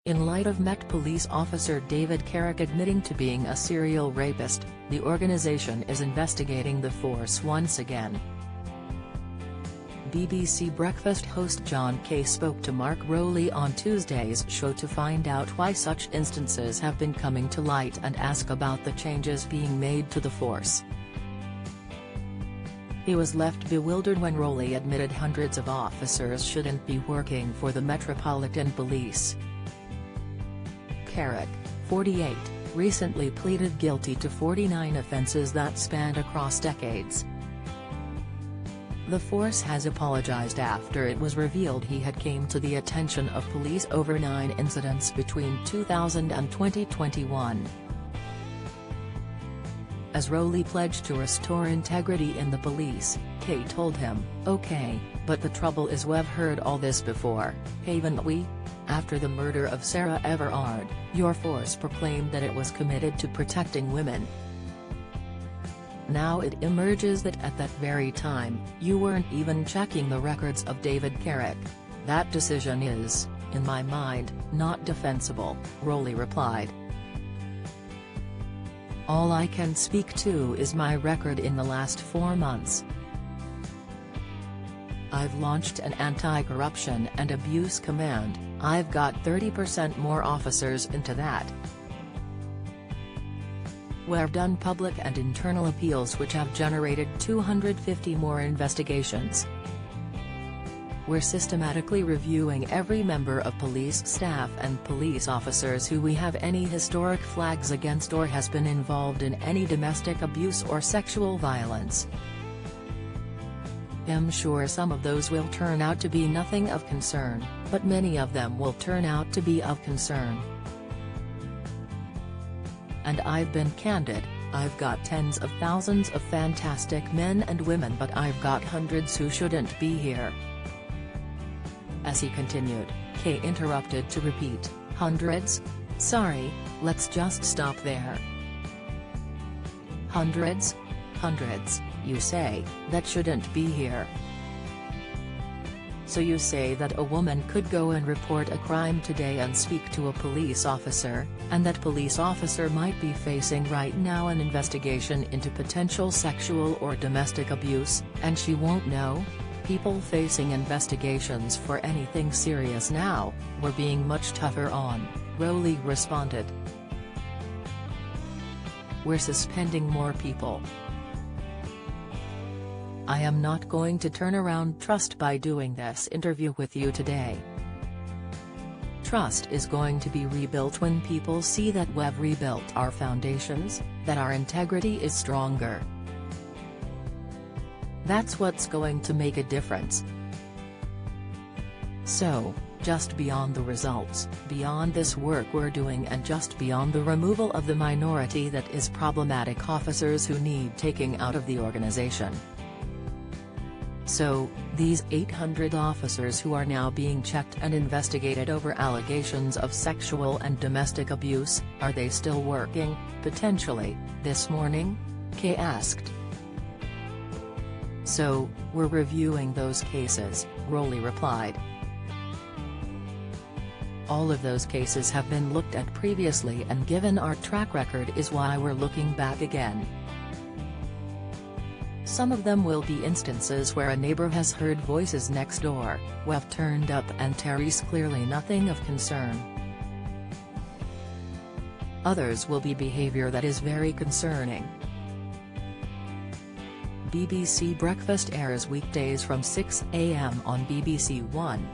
In light of Met Police officer David Carrick admitting to being a serial rapist, the organisation is investigating the force once again. BBC Breakfast host John Kay spoke to Mark Rowley on Tuesday's show to find out why such instances have been coming to light and ask about the changes being made to the force. He was left bewildered when Rowley admitted hundreds of officers shouldn't be working for the Metropolitan Police. Carrick, 48, recently pleaded guilty to 49 offences that spanned across decades. The force has apologised after it was revealed he had came to the attention of police over 9 incidents between 2000 and 2021. As Rowley pledged to restore integrity in the police, Kay told him, "Okay, but the trouble is we've heard all this before, haven't we? After the murder of Sarah Everard, your force proclaimed that it was committed to protecting women. Now it emerges that at that very time, you weren't even checking the records of David Carrick. That decision is, in my mind, not defensible," Rowley replied. "All I can speak to is my record in the last 4 months. I've launched an anti-corruption and abuse command. I've got 30% more officers into that. We've done public and internal appeals which have generated 250 more investigations. We're systematically reviewing every member of police staff and police officers who we have any historic flags against or has been involved in any domestic abuse or sexual violence. I'm sure some of those will turn out to be nothing of concern, but many of them will turn out to be of concern. And I've been candid, I've got tens of thousands of fantastic men and women, but I've got hundreds who shouldn't be here." As he continued, Kay interrupted to repeat, "Hundreds? Sorry, let's just stop there. Hundreds? Hundreds, you say, that shouldn't be here. So you say that a woman could go and report a crime today and speak to a police officer, and that police officer might be facing right now an investigation into potential sexual or domestic abuse, and she won't know? People facing investigations for anything serious now, we're being much tougher on," Rowley responded. "We're suspending more people. I am not going to turn around trust by doing this interview with you today. Trust is going to be rebuilt when people see that we've rebuilt our foundations, that our integrity is stronger. That's what's going to make a difference. So, just beyond the results, beyond this work we're doing and just beyond the removal of the minority that is problematic officers who need taking out of the organization. So, these 800 officers who are now being checked and investigated over allegations of sexual and domestic abuse, are they still working, potentially, this morning?" Kay asked. "So, we're reviewing those cases," Rowley replied. "All of those cases have been looked at previously, and given our track record is why we're looking back again. Some of them will be instances where a neighbor has heard voices next door, we've turned up and there's clearly nothing of concern. Others will be behavior that is very concerning." BBC Breakfast airs weekdays from 6 a.m. on BBC One.